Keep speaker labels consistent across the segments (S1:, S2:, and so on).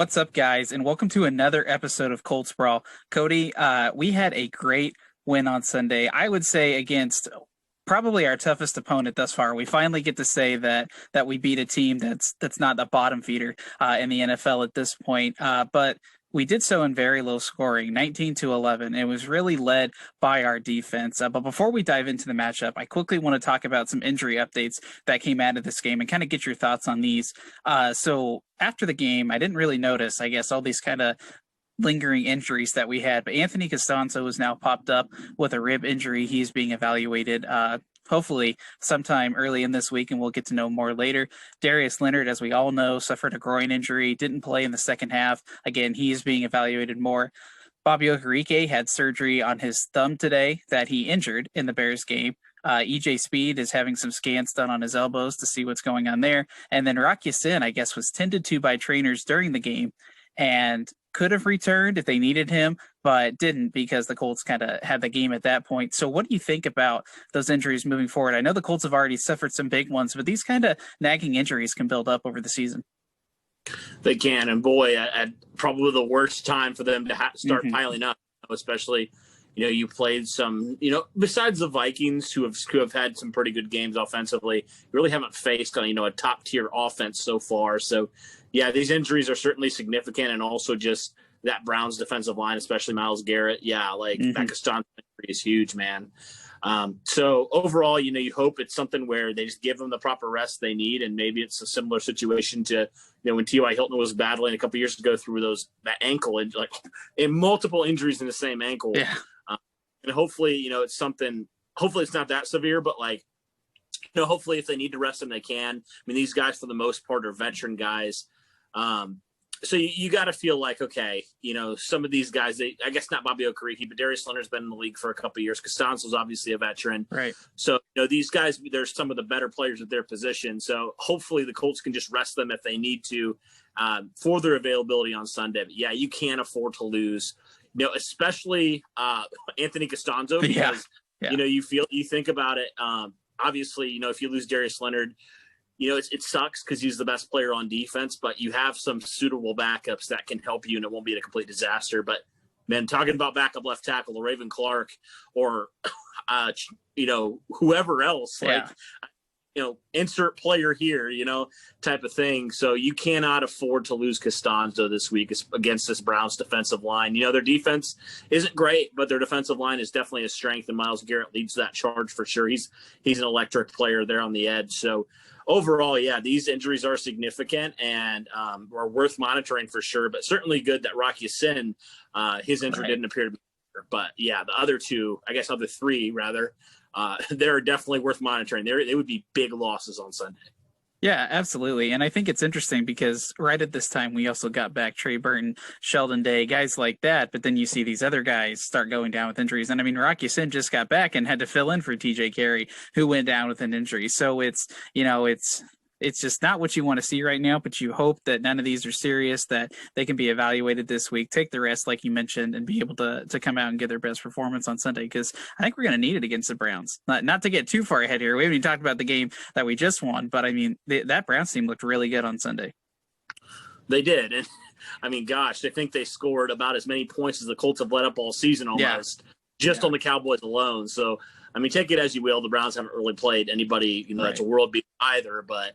S1: What's up, guys, and welcome to another episode of Colts Brawl. Cody, we had a great win on Sunday. I would say against probably our toughest opponent thus far. We finally get to say that we beat a team that's not a bottom feeder in the NFL at this point. But we did so in very low scoring, 19-11. It was really led by our defense. But before we dive into the matchup, I quickly want to talk about some injury updates that came out of this game and kind of get your thoughts on these. So after the game, I didn't really notice, I guess, all these kind of lingering injuries that we had, but Anthony Costanzo has now popped up with a rib injury. He's being evaluated hopefully sometime early in this week, and we'll get to know more later. Darius Leonard, as we all know, suffered a groin injury, didn't play in the second half. Again, he's being evaluated more. Bobby Okereke had surgery on his thumb today that he injured in the Bears game. EJ Speed is having some scans done on his elbows to see what's going on there. And then Rock Ya-Sin, I guess, was tended to by trainers during the game and could have returned if they needed him, but didn't because the Colts kind of had the game at that point. So what do you think about those injuries moving forward? I know the Colts have already suffered some big ones, but these kind of nagging injuries can build up over the season.
S2: They can, and boy, at probably the worst time for them to start piling up, especially, you played some, besides the Vikings who have had some pretty good games offensively, you really haven't faced, a top-tier offense so far. So, yeah, these injuries are certainly significant, and also just that Browns defensive line, especially Myles Garrett. Yeah, that Costanzo injury is huge, man. So overall, you hope it's something where they just give them the proper rest they need, and maybe it's a similar situation to, when T.Y. Hilton was battling a couple years ago through that ankle and in multiple injuries in the same ankle.
S1: Yeah.
S2: And hopefully, it's something. Hopefully, it's not that severe, but hopefully, if they need to rest them, they can. I mean, these guys, for the most part, are veteran guys. So you got to feel like, okay, some of these guys, I guess not Bobby Okereke, but Darius Leonard's been in the league for a couple of years. Costanzo's obviously a veteran.
S1: Right.
S2: So, these guys, they're some of the better players at their position. So hopefully the Colts can just rest them if they need to for their availability on Sunday. But yeah, you can't afford to lose, especially Anthony Costanzo, because,
S1: Yeah.
S2: you think about it. Obviously, if you lose Darius Leonard, it sucks because he's the best player on defense, but you have some suitable backups that can help you, and it won't be a complete disaster. But, man, talking about backup left tackle, Raven Clark, or, whoever else, insert player here, type of thing. So you cannot afford to lose Costanzo this week against this Browns defensive line. Their defense isn't great, but their defensive line is definitely a strength, and Myles Garrett leads that charge for sure. He's an electric player there on the edge. So overall, yeah, these injuries are significant and are worth monitoring for sure, but certainly good that Rock Ya-Sin, his injury didn't appear to be there. But yeah, the other three rather, they're definitely worth monitoring. They would be big losses on Sunday.
S1: Yeah, absolutely. And I think it's interesting because right at this time, we also got back Trey Burton, Sheldon Day, guys like that. But then you see these other guys start going down with injuries. And I mean, Rock Ya-Sin just got back and had to fill in for TJ Carey, who went down with an injury. So it's just not what you want to see right now, but you hope that none of these are serious, that they can be evaluated this week, take the rest, like you mentioned, and be able to come out and give their best performance on Sunday, because I think we're going to need it against the Browns. Not to get too far ahead here. We haven't even talked about the game that we just won, but I mean, that Browns team looked really good on Sunday.
S2: They did. And I mean, gosh, I think they scored about as many points as the Colts have let up all season almost, on the Cowboys alone. So, I mean, take it as you will. The Browns haven't really played anybody, that's a world beat either, but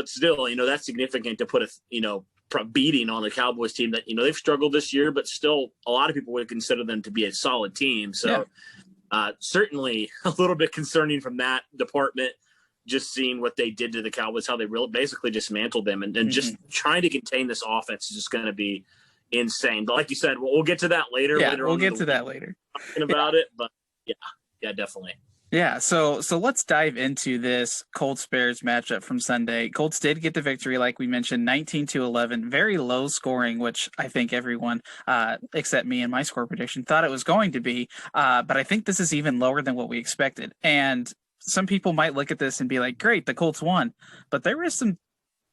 S2: still, that's significant to put a beating on the Cowboys team that, they've struggled this year, but still a lot of people would consider them to be a solid team. So certainly a little bit concerning from that department, just seeing what they did to the Cowboys, how they really basically dismantled them, and just trying to contain this offense is just going to be insane. But like you said, we'll get to that later.
S1: Yeah, we'll get to that later.
S2: Talking about it, but yeah, definitely.
S1: Yeah, so let's dive into this Colts-Bears matchup from Sunday. Colts did get the victory, like we mentioned, 19-11, very low scoring, which I think everyone, except me and my score prediction, thought it was going to be. But I think this is even lower than what we expected. And some people might look at this and be like, great, the Colts won. But there were some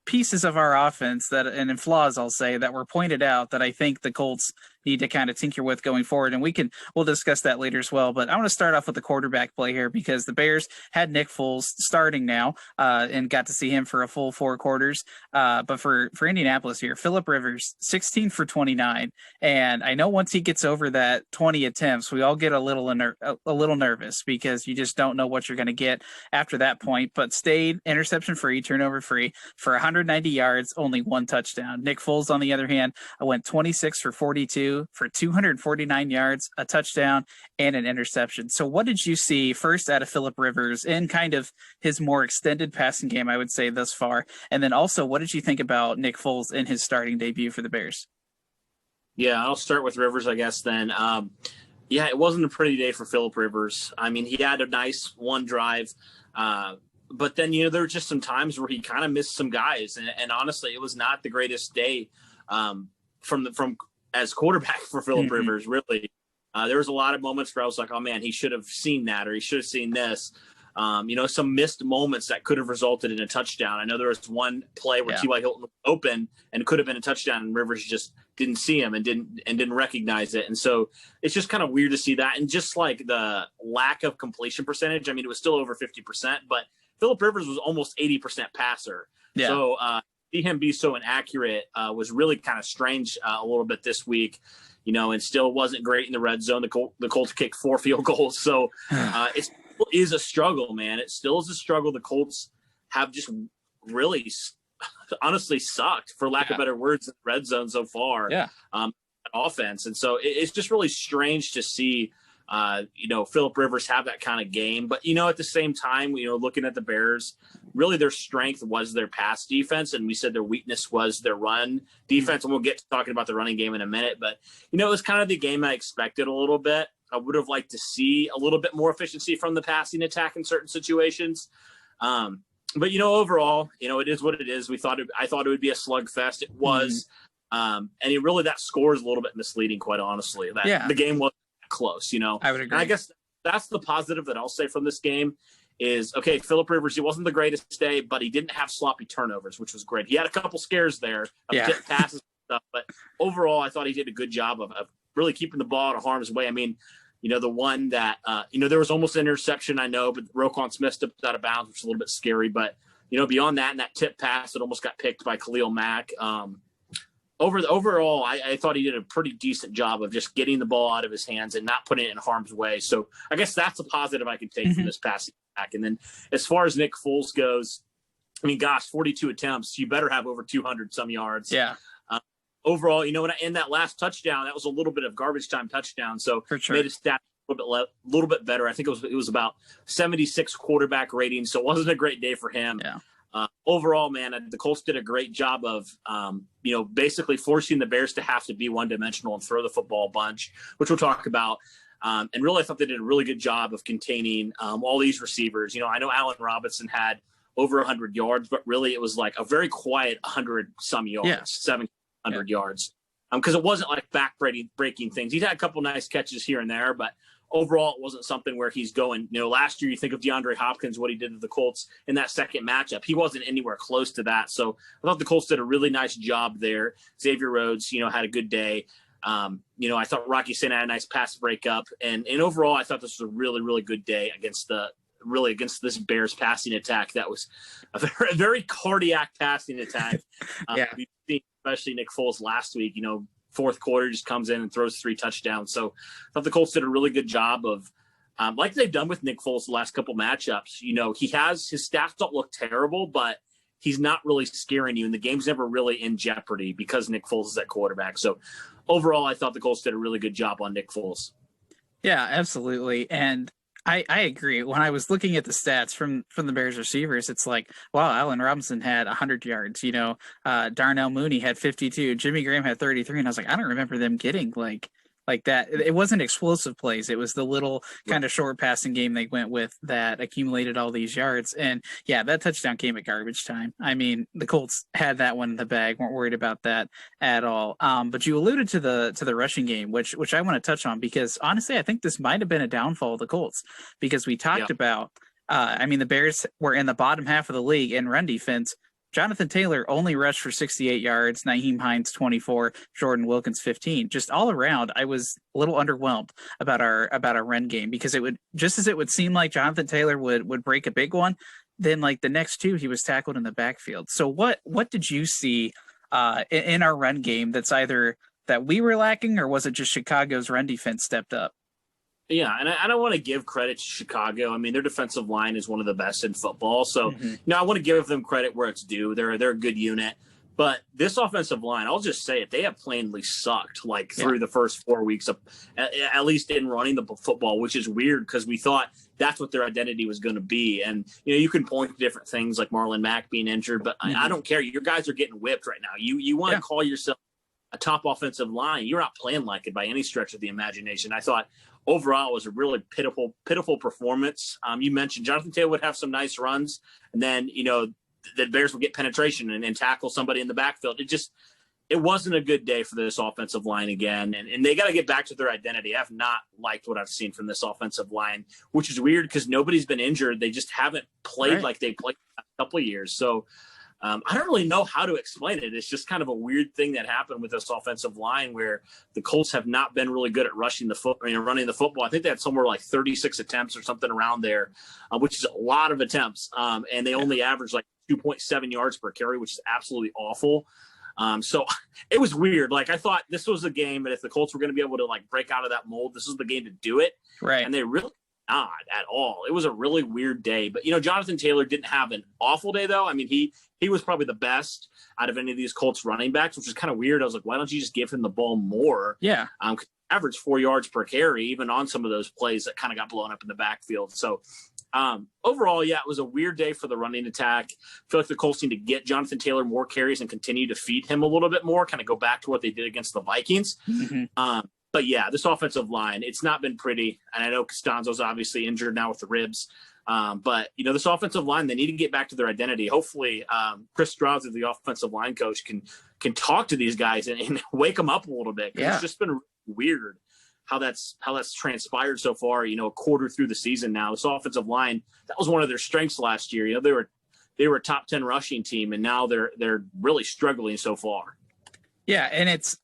S1: pieces of our offense and in flaws, I'll say, that were pointed out that I think the Colts need to kind of tinker with going forward. And we'll discuss that later as well. But I want to start off with the quarterback play here because the Bears had Nick Foles starting now and got to see him for a full 4 quarters. But for Indianapolis here, Phillip Rivers, 16 for 29. And I know once he gets over that 20 attempts, we all get a little nervous because you just don't know what you're going to get after that point. But stayed interception free, turnover free for 190 yards, only 1 touchdown. Nick Foles, on the other hand, went 26 for 42 for 249 yards, a touchdown, and an interception. So what did you see first out of Phillip Rivers in kind of his more extended passing game, I would say, thus far? And then also, what did you think about Nick Foles in his starting debut for the Bears?
S2: Yeah, I'll start with Rivers, I guess, then. Yeah, it wasn't a pretty day for Phillip Rivers. I mean, he had a nice one drive, but then, there were just some times where he kind of missed some guys. And honestly, it was not the greatest day from as quarterback for Phillip Rivers, really. There was a lot of moments where I was like, oh, man, he should have seen that or he should have seen this. Some missed moments that could have resulted in a touchdown. I know there was one play where T.Y. Hilton was open and could have been a touchdown, and Rivers just didn't see him and didn't recognize it. And so it's just kind of weird to see that. And just like the lack of completion percentage, I mean, it was still over 50%, but Phillip Rivers was almost 80% passer. Yeah. So see him be so inaccurate was really kind of strange a little bit this week. And still wasn't great in the red zone. The Colts kicked 4 field goals. So it is a struggle, man. It still is a struggle. The Colts have just really honestly sucked, for lack of better words, in the red zone so far. Yeah. Offense. And so it's just really strange to see, Phillip Rivers have that kind of game. But, at the same time, looking at the Bears, really their strength was their pass defense. And we said their weakness was their run defense. And we'll get to talking about the running game in a minute. But, it was kind of the game I expected a little bit. I would have liked to see a little bit more efficiency from the passing attack in certain situations. But, overall, it is what it is. I thought it would be a slugfest. It was. And that score is a little bit misleading, quite honestly. The game wasn't close, I would agree. And I guess that's the positive that I'll say from this game is, okay, Phillip Rivers, he wasn't the greatest day, but he didn't have sloppy turnovers, which was great. He had a couple scares there of passes and stuff, but overall, I thought he did a good job of really keeping the ball out of harm's way. I mean, the one that, there was almost an interception, I know, but Roquan Smith stepped out of bounds, which is a little bit scary. But, beyond that, and that tip pass that almost got picked by Khalil Mack, overall, I thought he did a pretty decent job of just getting the ball out of his hands and not putting it in harm's way. So I guess that's a positive I can take from this passing attack. And then as far as Nick Foles goes, I mean, gosh, 42 attempts, you better have over 200 some yards. Yeah. Overall, in that last touchdown, that was a little bit of garbage time touchdown. So made his stat a little bit better. I think it was about 76 quarterback rating. So it wasn't a great day for him. Yeah. Overall, man, the Colts did a great job of, basically forcing the Bears to have to be one-dimensional and throw the football a bunch, which we'll talk about. And really, I thought they did a really good job of containing all these receivers. I know Allen Robinson had over 100 yards, but really it was like a very quiet 100-some yards, 700 yards. Because it wasn't like back-breaking things. He's had a couple nice catches here and there, but overall, it wasn't something where he's going, last year you think of DeAndre Hopkins, what he did to the Colts in that second matchup. He wasn't anywhere close to that. So I thought the Colts did a really nice job there. Xavier Rhodes, had a good day. I thought Rocky Sin had a nice pass breakup. And overall, I thought this was a really, really good day against this Bears passing attack. That was a very, very cardiac passing attack. We've seen, especially Nick Foles last week, fourth quarter just comes in and throws 3 touchdowns. So I thought the Colts did a really good job of, like they've done with Nick Foles the last couple matchups. His stats don't look terrible, but he's not really scaring you, and the game's never really in jeopardy because Nick Foles is at quarterback. So overall, I thought the Colts did a really good job on Nick Foles. Yeah, absolutely. And I agree. When I was looking at the stats from the Bears receivers, it's like, wow, Allen Robinson had 100 yards. Darnell Mooney had 52. Jimmy Graham had 33. And I was like, I don't remember them getting like that. It wasn't explosive plays. It was the little kind of short passing game they went with that accumulated all these yards. And that touchdown came at garbage time. I mean, the Colts had that one in the bag, weren't worried about that at all. But you alluded to the rushing game, which I want to touch on, because honestly, I think this might have been a downfall of the Colts, because we talked about, the Bears were in the bottom half of the league in run defense,
S1: Jonathan Taylor only rushed for 68 yards, Nyheim Hines 24, Jordan Wilkins 15. Just all around, I was a little underwhelmed about our run game, because it would, just as it would seem like Jonathan Taylor would break a big one, then like the next two he was tackled in the backfield. So what did you see in our run game that's either that we were lacking, or was it just Chicago's run defense stepped up?
S2: Yeah, and I don't want to give credit to Chicago. I mean, their defensive line is one of the best in football. So, I want to give them credit where it's due. They're a good unit. But this offensive line, I'll just say it, they have plainly sucked through the first 4 weeks, of, at least in running the football, which is weird because we thought that's what their identity was going to be. And, you can point to different things like Marlon Mack being injured, but I don't care. Your guys are getting whipped right now. You want to call yourself a top offensive line. You're not playing like it by any stretch of the imagination. I thought overall it was a really pitiful performance. You mentioned Jonathan Taylor would have some nice runs, and then, the Bears would get penetration and tackle somebody in the backfield. It wasn't a good day for this offensive line again, and they got to get back to their identity. I have not liked what I've seen from this offensive line, which is weird because nobody's been injured. They just haven't played like they played a couple of years. So I don't really know how to explain it. It's just kind of a weird thing that happened with this offensive line where the Colts have not been really good at running the football. I think they had somewhere like 36 attempts or something around there, which is a lot of attempts. And they only averaged like 2.7 yards per carry, which is absolutely awful. So it was weird. I thought this was a game that if the Colts were going to be able to break out of that mold, this was the game to do it.
S1: Right.
S2: And they really not at all. It was a really weird day. But, Jonathan Taylor didn't have an awful day, though. I mean, he was probably the best out of any of these Colts running backs, which is kind of weird. I was like, why don't you just give him the ball more?
S1: Yeah.
S2: Average 4 yards per carry, even on some of those plays that kind of got blown up in the backfield. So overall, it was a weird day for the running attack. I feel like the Colts need to get Jonathan Taylor more carries and continue to feed him a little bit more, kind of go back to what they did against the Vikings. But this offensive line, it's not been pretty. And I know Costanzo's obviously injured now with the ribs. But, this offensive line, they need to get back to their identity. Hopefully, Chris Strauss, the offensive line coach, can talk to these guys and wake them up a little bit. It's just been weird how that's transpired so far, a quarter through the season now. This offensive line, that was one of their strengths last year. They were a top 10 rushing team, and now they're really struggling so far.
S1: Yeah, and it's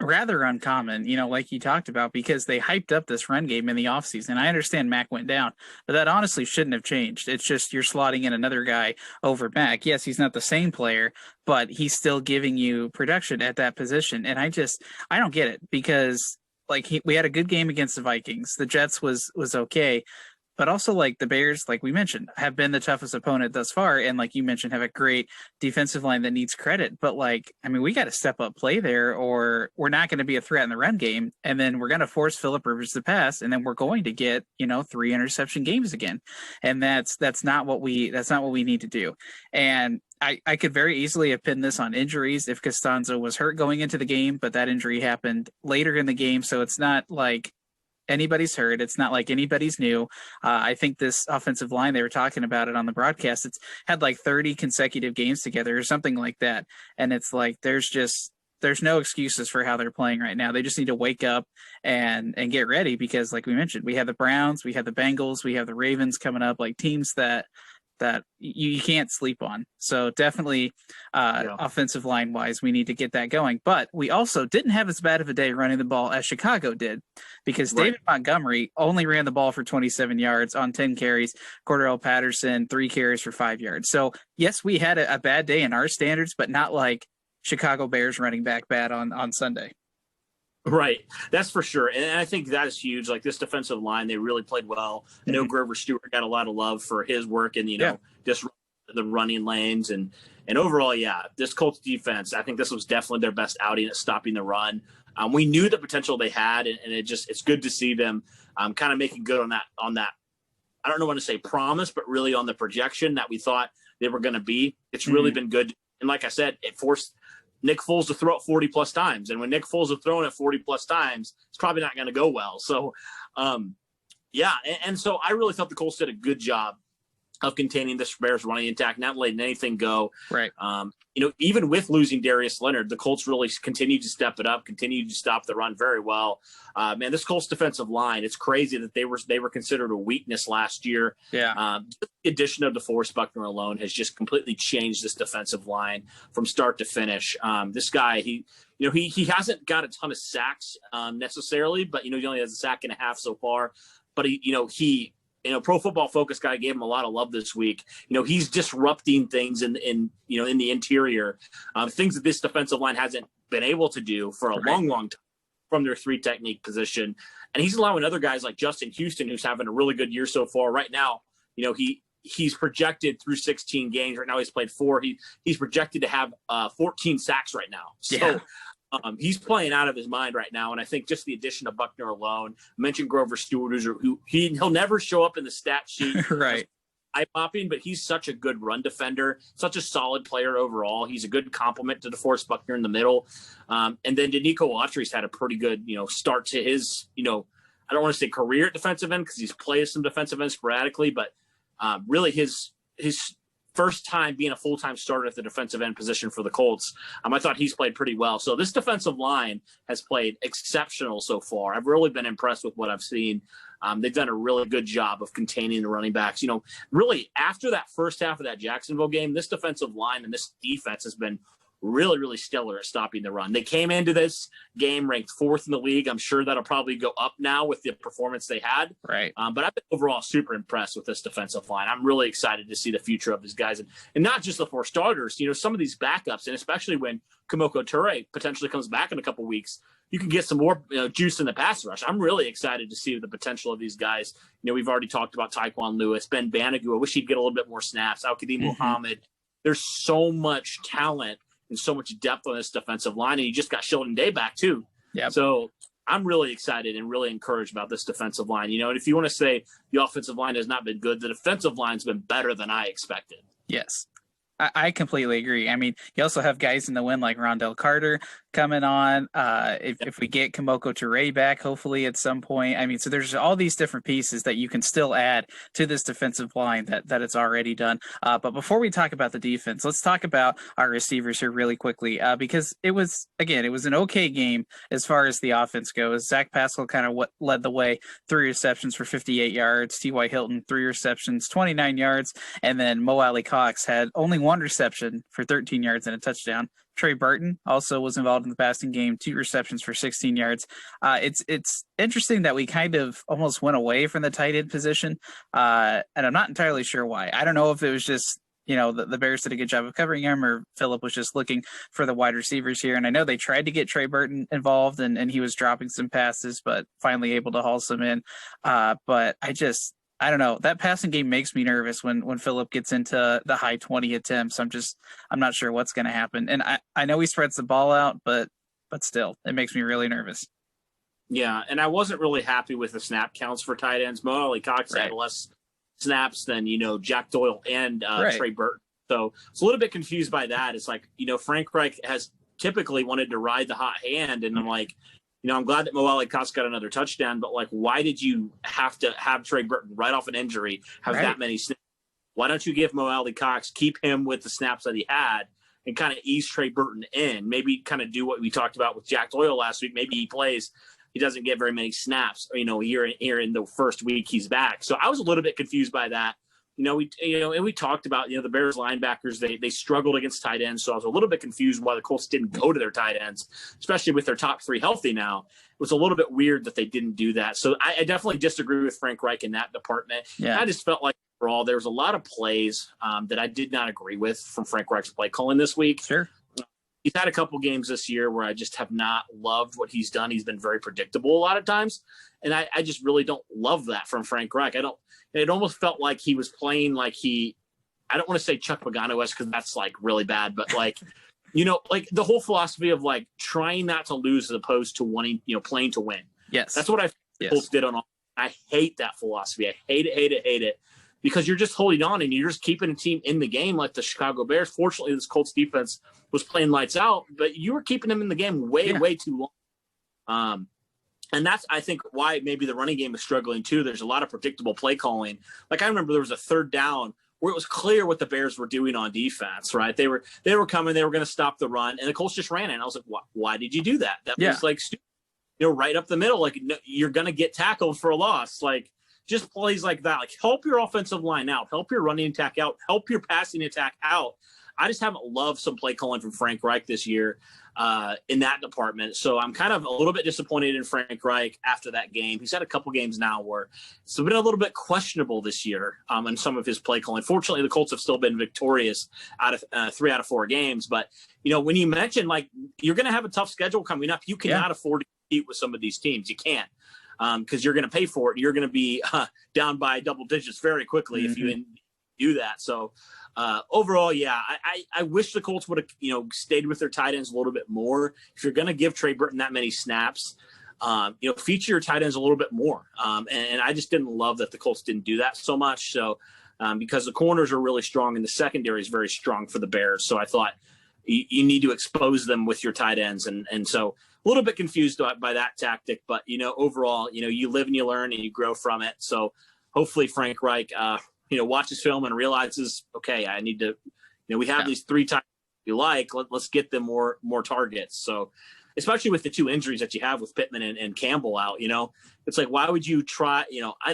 S1: rather uncommon, like you talked about, because they hyped up this run game in the offseason. I understand Mack went down, but that honestly shouldn't have changed. It's just you're slotting in another guy over Mack. Yes, he's not the same player, but he's still giving you production at that position. And I don't get it, because we had a good game against the Vikings. The Jets was okay. But also, the Bears, like we mentioned, have been the toughest opponent thus far. And like you mentioned, have a great defensive line that needs credit. But we got to step up play there, or we're not going to be a threat in the run game. And then we're going to force Phillip Rivers to pass. And then we're going to get, 3 interception games again. And that's not what we need to do. And I could very easily have pinned this on injuries if Costanzo was hurt going into the game, but that injury happened later in the game. So it's not like anybody's hurt. It's not like anybody's new. I think this offensive line, they were talking about it on the broadcast, it's had 30 consecutive games together or something like that. And it's there's no excuses for how they're playing right now. They just need to wake up and get ready, because like we mentioned, we have the Browns, we have the Bengals, we have the Ravens coming up, teams that you can't sleep on. So definitely offensive line wise, we need to get that going. But we also didn't have as bad of a day running the ball as Chicago did, because David Montgomery only ran the ball for 27 yards on 10 carries. Cordell Patterson, 3 carries for 5 yards. So yes, we had a bad day in our standards, but not like Chicago Bears running back bad on Sunday.
S2: Right. That's for sure. And I think that is huge. This defensive line, they really played well. I know Grover Stewart got a lot of love for his work and, just the running lanes. And overall, this Colts defense, I think this was definitely their best outing at stopping the run. We knew the potential they had, and it's good to see them kind of making good on that. I don't know when to say promise, but really on the projection that we thought they were going to be. It's really been good. And like I said, it forced Nick Foles to throw it 40-plus times. And when Nick Foles is throwing it 40-plus times, it's probably not going to go well. So, and so I really thought the Colts did a good job of containing the Bears running attack, not letting anything go.
S1: Right.
S2: Even with losing Darius Leonard, the Colts really continued to step it up, continued to stop the run very well. Man, this Colts defensive line, it's crazy that they were considered a weakness last year.
S1: Yeah.
S2: The addition of DeForest Buckner alone has just completely changed this defensive line from start to finish. This guy, he hasn't got a ton of sacks necessarily, but he only has a sack and a half so far. But Pro Football Focus guy gave him a lot of love this week. He's disrupting things in the interior, things that this defensive line hasn't been able to do for a long time from their 3 technique position. And he's allowing other guys like Justin Houston, who's having a really good year so far. Right now, he's projected through 16 games. Right now, he's played 4. He's projected to have 14 sacks right now. So.
S1: Yeah.
S2: He's playing out of his mind right now, and I think just the addition of Buckner alone. I mentioned Grover Stewart, he'll never show up in the stat sheet,
S1: right?
S2: Eye-popping, but he's such a good run defender, such a solid player overall. He's a good complement to DeForest Buckner in the middle, and then Danico Autry's had a pretty good start to his I don't want to say career at defensive end because he's played some defensive end sporadically, but really his first time being a full-time starter at the defensive end position for the Colts. I thought he's played pretty well. So this defensive line has played exceptional so far. I've really been impressed with what I've seen. They've done a really good job of containing the running backs. Really after that first half of that Jacksonville game, this defensive line and this defense has been really, really stellar at stopping the run. They came into this game ranked 4th in the league. I'm sure that'll probably go up now with the performance they had.
S1: Right.
S2: But I've been overall super impressed with this defensive line. I'm really excited to see the future of these guys. And not just the 4 starters, some of these backups, and especially when Kamoko Toure potentially comes back in a couple weeks, you can get some more juice in the pass rush. I'm really excited to see the potential of these guys. We've already talked about Tyquan Lewis, Ben Banigou. I wish he'd get a little bit more snaps. Al-Qadim Muhammad. There's so much talent and so much depth on this defensive line, and you just got Sheldon Day back too.
S1: Yeah.
S2: So I'm really excited and really encouraged about this defensive line. And if you want to say the offensive line has not been good, the defensive line's been better than I expected.
S1: Yes. I completely agree. You also have guys in the win like Rondell Carter coming on. If we get Kamoko Toure back, hopefully at some point. So there's all these different pieces that you can still add to this defensive line that it's already done. But before we talk about the defense, let's talk about our receivers here really quickly because it was an okay game as far as the offense goes. Zach Pascal kind of led the way, 3 receptions for 58 yards. T.Y. Hilton, 3 receptions, 29 yards. And then Mo Alley Cox had only 1 reception for 13 yards and a touchdown. Trey Burton also was involved in the passing game, 2 receptions for 16 yards. It's interesting that we kind of almost went away from the tight end position, and I'm not entirely sure why. I don't know if it was just the Bears did a good job of covering him, or Philip was just looking for the wide receivers here. And I know they tried to get Trey Burton involved, and he was dropping some passes, but finally able to haul some in. But I don't know. That passing game makes me nervous when Philip gets into the high 20 attempts. I'm not sure what's going to happen. And I know he spreads the ball out, but still, it makes me really nervous.
S2: Yeah, and I wasn't really happy with the snap counts for tight ends. Mo Alley Cox had less snaps than, Jack Doyle and Trey Burton. So it's a little bit confused by that. It's like, Frank Reich has typically wanted to ride the hot hand, and I'm like, I'm glad that Mo Alley Cox got another touchdown, but why did you have to have Trey Burton right off an injury have that many snaps? Why don't you give Mo Alley Cox, keep him with the snaps that he had, and kind of ease Trey Burton in? Maybe kind of do what we talked about with Jack Doyle last week. Maybe he plays, he doesn't get very many snaps, here in the first week he's back. So I was a little bit confused by that. And we talked about, the Bears linebackers, they struggled against tight ends. So I was a little bit confused why the Colts didn't go to their tight ends, especially with their top 3 healthy now. It was a little bit weird that they didn't do that. So I definitely disagree with Frank Reich in that department. Yeah. I just felt like overall there was a lot of plays that I did not agree with from Frank Reich's play calling this week.
S1: Sure.
S2: He's had a couple games this year where I just have not loved what he's done. He's been very predictable a lot of times. And I just really don't love that from Frank Reich. It almost felt like he was playing like I don't want to say Chuck Pagano-esque because that's really bad, but the whole philosophy of trying not to lose as opposed to wanting, playing to win.
S1: Yes.
S2: That's what I Colts did on all. I hate that philosophy. I hate it. Because you're just holding on and you're just keeping a team in the game like the Chicago Bears. Fortunately, this Colts defense was playing lights out, but you were keeping them in the game way too long. And that's, I think, why maybe the running game is struggling too. There's a lot of predictable play calling. I remember there was a 3rd down where it was clear what the Bears were doing on defense, right? They were coming, they were going to stop the run, and the Colts just ran it. And I was like, why did you do that? That was like stupid. Right up the middle, like you're going to get tackled for a loss. Like just plays like that. Like help your offensive line out, help your running attack out, help your passing attack out. I just haven't loved some play calling from Frank Reich this year in that department. So I'm kind of a little bit disappointed in Frank Reich after that game. He's had a couple games now where it's been a little bit questionable this year in some of his play calling. Fortunately, the Colts have still been victorious out of 3 out of 4 games. But, when you mention, like, you're going to have a tough schedule coming up, you cannot afford to compete with some of these teams. You can't. Because you're going to pay for it. You're going to be down by double digits very quickly if you do that. So overall, I wish the Colts would have, stayed with their tight ends a little bit more. If you're going to give Trey Burton that many snaps, feature your tight ends a little bit more. And I just didn't love that the Colts didn't do that so much. So because the corners are really strong and the secondary is very strong for the Bears. So I thought you need to expose them with your tight ends. And so a little bit confused by that tactic, but, overall, you live and you learn and you grow from it. So hopefully Frank Reich, watches film and realizes, okay, I need to, we have these 3 times we like, let's get them more targets. So especially with the 2 injuries that you have with Pittman and Campbell out, it's like, why would you try,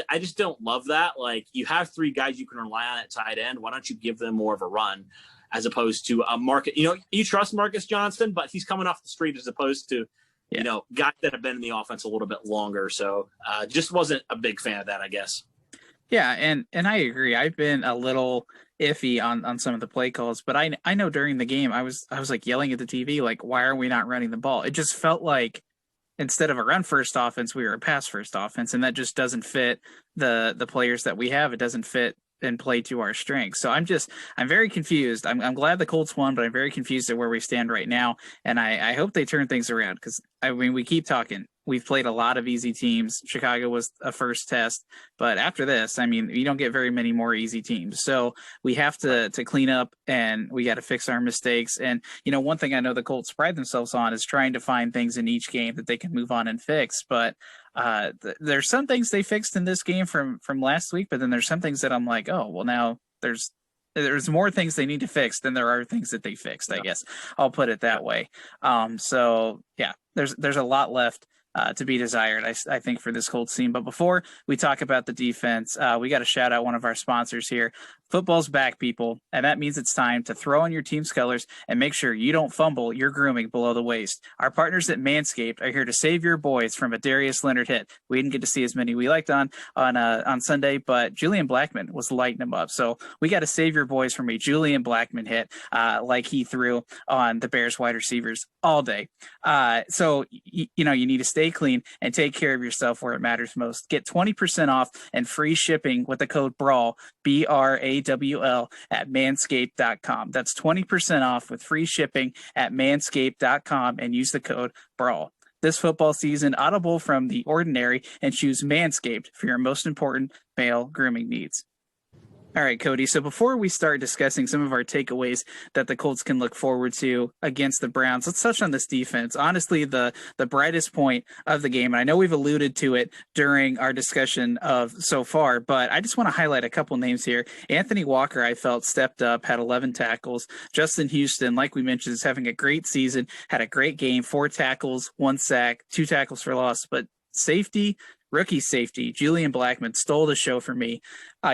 S2: I just don't love that. Like you have 3 guys you can rely on at tight end. Why don't you give them more of a run as opposed to a market, you trust Marcus Johnson, but he's coming off the street as opposed to, guys that have been in the offense a little bit longer. So just wasn't a big fan of that, I guess.
S1: Yeah, and I agree. I've been a little iffy on some of the play calls, but I know during the game I was like yelling at the TV, like, why are we not running the ball? It just felt like instead of a run first offense, we were a pass first offense, and that just doesn't fit the players that we have. It doesn't fit and play to our strengths. So I'm very confused. I'm glad the Colts won, but I'm very confused at where we stand right now. And I hope they turn things around because we keep talking. We've played a lot of easy teams. Chicago was a first test, but after this, you don't get very many more easy teams. So we have to clean up and we got to fix our mistakes. And, one thing I know the Colts pride themselves on is trying to find things in each game that they can move on and fix. But there's some things they fixed in this game from last week, but then there's some things that I'm like, oh, well, now there's more things they need to fix than there are things that they fixed, I guess. I'll put it that way. So yeah, there's a lot left to be desired, I think, for this Colts team. But before we talk about the defense, we got to shout out one of our sponsors here. Football's back, people, and that means it's time to throw on your team's colors and make sure you don't fumble your grooming below the waist. Our partners at Manscaped are here to save your boys from a Darius Leonard hit. We didn't get to see as many we liked on Sunday, but Julian Blackmon was lighting them up. So we got to save your boys from a Julian Blackmon hit like he threw on the Bears wide receivers all day. So you need to stay clean and take care of yourself where it matters most. Get 20% off and free shipping with the code BRAWL, BRAWL, at manscaped.com. That's 20% off with free shipping at manscaped.com and use the code BRAWL. This football season, audible from the ordinary and choose Manscaped for your most important male grooming needs. All right, Cody. So before we start discussing some of our takeaways that the Colts can look forward to against the Browns, let's touch on this defense. Honestly, the brightest point of the game, and I know we've alluded to it during our discussion of so far, but I just want to highlight a couple names here. Anthony Walker, I felt, stepped up, had 11 tackles. Justin Houston, like we mentioned, is having a great season, had a great game, 4 tackles, 1 sack, 2 tackles for loss, but rookie safety, Julian Blackmon, stole the show for me.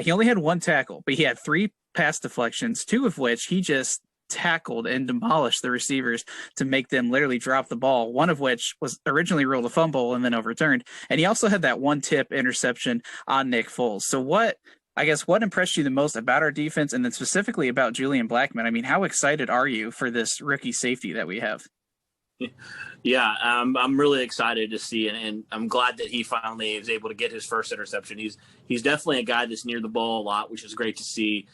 S1: He only had 1 tackle, but he had 3 pass deflections, 2 of which he just tackled and demolished the receivers to make them literally drop the ball, one of which was originally ruled a fumble and then overturned. And he also had that 1 tip interception on Nick Foles. So what impressed you the most about our defense, and then specifically about Julian Blackmon? How excited are you for this rookie safety that we have?
S2: Yeah, I'm really excited to see, and I'm glad that he finally is able to get his first interception. He's definitely a guy that's near the ball a lot, which is great to see.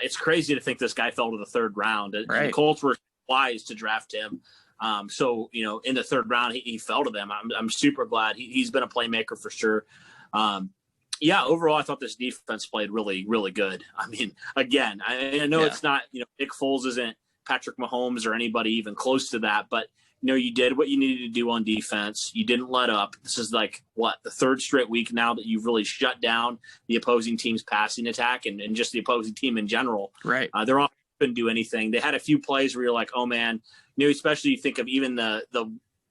S2: It's crazy to think this guy fell to the 3rd round. Right. And the Colts were wise to draft him. So in the 3rd round, he fell to them. I'm super glad. He's been a playmaker for sure. Overall, I thought this defense played really, really good. Again, I know it's not, Nick Foles isn't Patrick Mahomes or anybody even close to that, but you did what you needed to do on defense. You didn't let up. This is like, the third straight week now that you've really shut down the opposing team's passing attack and just the opposing team in general.
S1: Right.
S2: They're all couldn't do anything. They had a few plays where you're like, oh man, especially you think of even the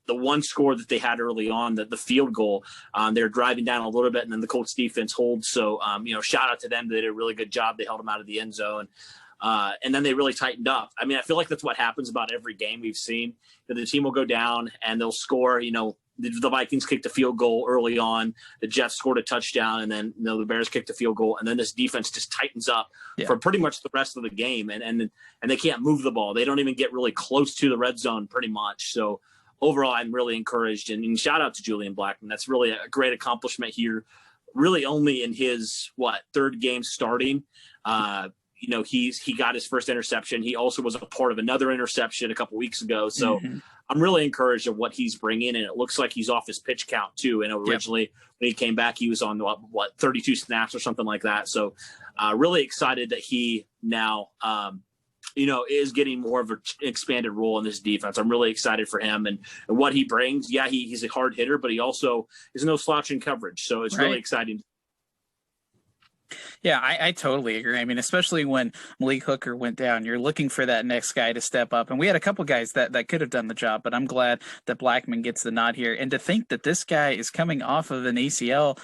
S2: one score that they had early on, the field goal. They're driving down a little bit, and then the Colts defense holds. So, shout out to them. They did a really good job. They held them out of the end zone. And then they really tightened up. I mean, I feel like that's what happens about every game we've seen. The team will go down and they'll score. The Vikings kicked a field goal early on. The Jets scored a touchdown, and then the Bears kicked a field goal, and then this defense just tightens up for pretty much the rest of the game, and they can't move the ball. They don't even get really close to the red zone pretty much. So overall, I'm really encouraged, and shout out to Julian Blackman. That's really a great accomplishment here. Really, only in his third game starting. He got his first interception. He also was a part of another interception a couple weeks ago. So I'm really encouraged of what he's bringing, and it looks like he's off his pitch count too. And originally when he came back, he was on 32 snaps or something like that. So really excited that he now, is getting more of an expanded role in this defense. I'm really excited for him and what he brings. Yeah, he's a hard hitter, but he also is no slouch in coverage. So it's really exciting.
S1: Yeah, I totally agree. I mean, especially when Malik Hooker went down, you're looking for that next guy to step up. And we had a couple guys that could have done the job, but I'm glad that Blackman gets the nod here. And to think that this guy is coming off of an ACL,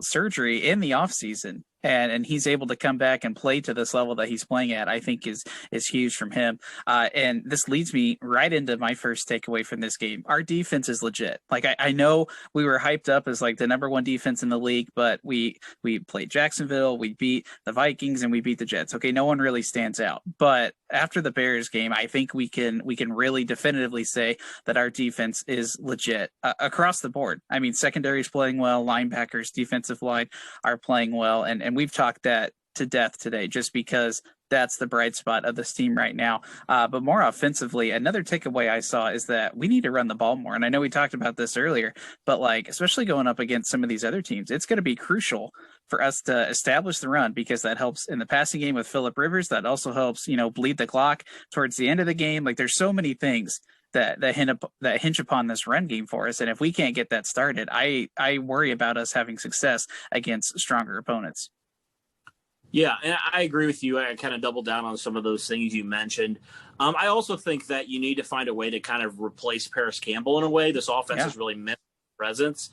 S1: surgery in the offseason. And he's able to come back and play to this level that he's playing at, I think is huge from him. And this leads me right into my first takeaway from this game. Our defense is legit. Like I know we were hyped up as like the number one defense in the league, but we played Jacksonville, we beat the Vikings, and we beat the Jets. Okay, no one really stands out. But after the Bears game, I think we can really definitively say that our defense is legit across the board. I mean, secondary is playing well, linebackers, defensive line are playing well, and we've talked that to death today just because that's the bright spot of this team right now. But more offensively, another takeaway I saw is that we need to run the ball more. And I know we talked about this earlier, but especially going up against some of these other teams, it's going to be crucial for us to establish the run because that helps in the passing game with Phillip Rivers. That also helps, bleed the clock towards the end of the game. Like there's so many things that hinge upon this run game for us. And if we can't get that started, I worry about us having success against stronger opponents.
S2: Yeah, and I agree with you. I kind of double down on some of those things you mentioned. I also think that you need to find a way to kind of replace Paris Campbell in a way. This offense has really missed presence.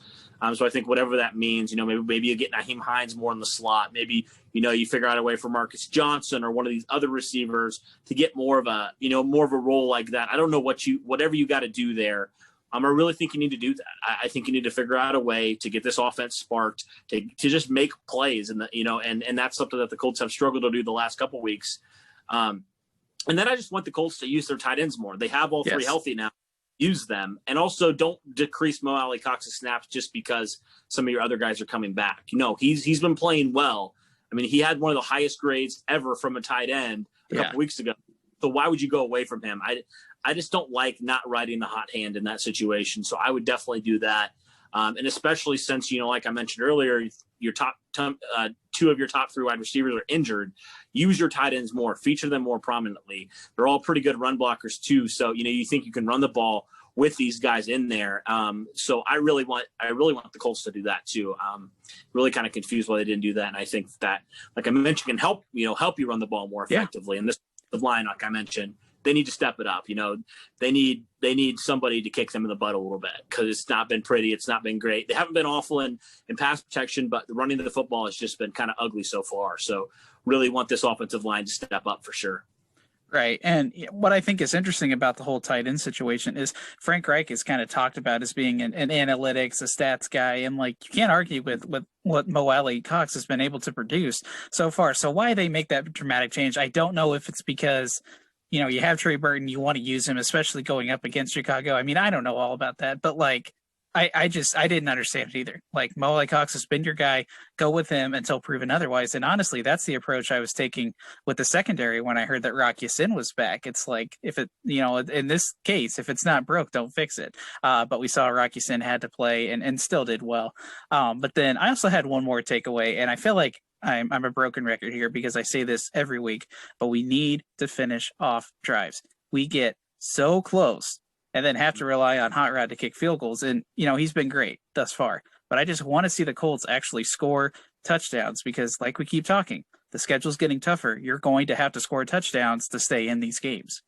S2: So I think whatever that means, maybe you get Naheem Hines more in the slot. Maybe, you figure out a way for Marcus Johnson or one of these other receivers to get more of a role like that. I don't know whatever you got to do there. I really think you need to do that. I think you need to figure out a way to get this offense sparked, to just make plays, and that's something that the Colts have struggled to do the last couple of weeks. And then I just want the Colts to use their tight ends more. They have all three healthy now. Use them, and also don't decrease Mo Alley Cox's snaps just because some of your other guys are coming back. He's been playing well. I mean, he had one of the highest grades ever from a tight end a couple weeks ago. So why would you go away from him? I just don't like not riding the hot hand in that situation. So I would definitely do that. And especially since, like I mentioned earlier, your two of your top three wide receivers are injured, use your tight ends more, feature them more prominently. They're all pretty good run blockers too. So, you think you can run the ball with these guys in there. So I really want the Colts to do that too. Really kind of confused why they didn't do that. And I think that, like I mentioned, can help you run the ball more effectively. And this line, like I mentioned, they need to step it up. They need somebody to kick them in the butt a little bit because it's not been pretty. It's not been great. They haven't been awful in pass protection, but the running of the football has just been kind of ugly so far. So really want this offensive line to step up for sure.
S1: Right. And what I think is interesting about the whole tight end situation is Frank Reich is kind of talked about as being an analytics, a stats guy. And you can't argue with what Mo Alley Cox has been able to produce so far. So why they make that dramatic change, I don't know if it's because, you have Trey Burton, you want to use him, especially going up against Chicago. I mean, I don't know all about that, but I didn't understand it either. Mo Alley Cox has been your guy. Go with him until proven otherwise. And honestly, that's the approach I was taking with the secondary when I heard that Rock Ya-Sin was back. It's like, if it, in this case, if it's not broke, don't fix it. But we saw Rock Ya-Sin had to play and still did well. But then I also had one more takeaway, and I feel like I'm a broken record here because I say this every week, but we need to finish off drives. We get so close and then have to rely on Hot Rod to kick field goals. And, he's been great thus far. But I just want to see the Colts actually score touchdowns because, like we keep talking, the schedule's getting tougher. You're going to have to score touchdowns to stay in these games.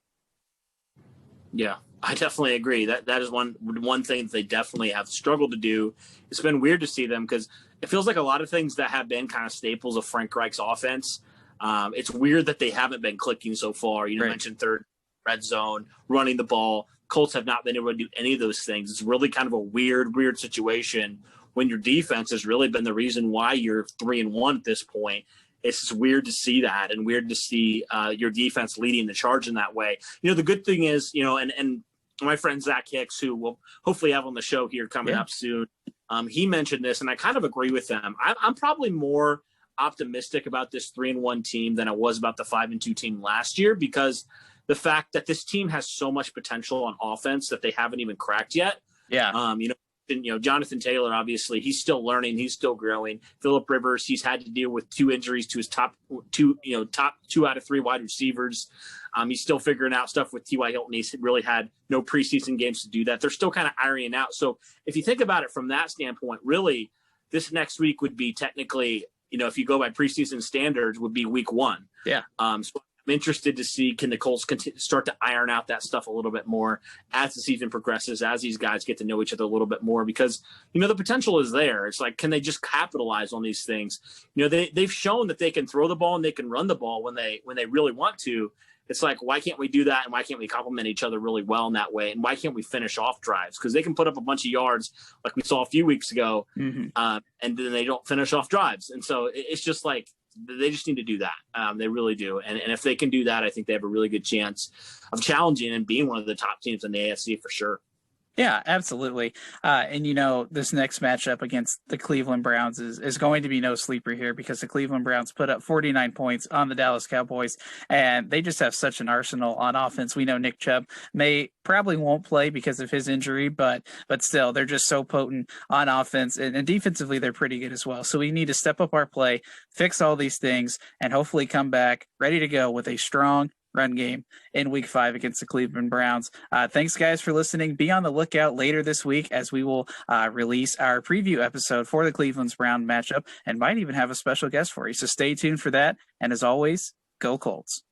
S2: Yeah, I definitely agree. That is one thing that they definitely have struggled to do. It's been weird to see them because it feels like a lot of things that have been kind of staples of Frank Reich's offense. It's weird that they haven't been clicking so far. Right. Mentioned third red zone, running the ball. Colts have not been able to do any of those things. It's really kind of a weird situation when your defense has really been the reason why you're 3-1 at this point. It's just weird to see that and weird to see your defense leading the charge in that way. The good thing is, and my friend Zach Hicks, who we'll hopefully have on the show here coming up soon, he mentioned this, and I kind of agree with him. I'm probably more optimistic about this 3-1 team than I was about the 5-2 team last year because the fact that this team has so much potential on offense that they haven't even cracked yet.
S1: Yeah.
S2: Jonathan Taylor, obviously, he's still learning. He's still growing. Phillip Rivers, he's had to deal with 2 injuries to his top 2 out of 3 wide receivers. He's still figuring out stuff with T.Y. Hilton. He's really had no preseason games to do that. They're still kind of ironing out. So if you think about it from that standpoint, really, this next week would be technically, if you go by preseason standards, would be week 1.
S1: Yeah.
S2: So I'm interested to see, can the Colts start to iron out that stuff a little bit more as the season progresses, as these guys get to know each other a little bit more, because, the potential is there. It's like, can they just capitalize on these things? They've shown that they can throw the ball and they can run the ball when they really want to. It's like, why can't we do that? And why can't we complement each other really well in that way? And why can't we finish off drives? Because they can put up a bunch of yards like we saw a few weeks ago, and then they don't finish off drives. And so it's just like, they just need to do that. They really do. And if they can do that, I think they have a really good chance of challenging and being one of the top teams in the AFC for sure.
S1: Yeah, absolutely. And this next matchup against the Cleveland Browns is going to be no sleeper here because the Cleveland Browns put up 49 points on the Dallas Cowboys, and they just have such an arsenal on offense. We know Nick Chubb probably won't play because of his injury, but still, they're just so potent on offense, and defensively, they're pretty good as well. So we need to step up our play, fix all these things, and hopefully come back ready to go with a strong run game in week 5 against the Cleveland Browns. Thanks guys for listening. Be on the lookout later this week as we will release our preview episode for the Cleveland's Brown matchup and might even have a special guest for you. So stay tuned for that. And as always, go Colts.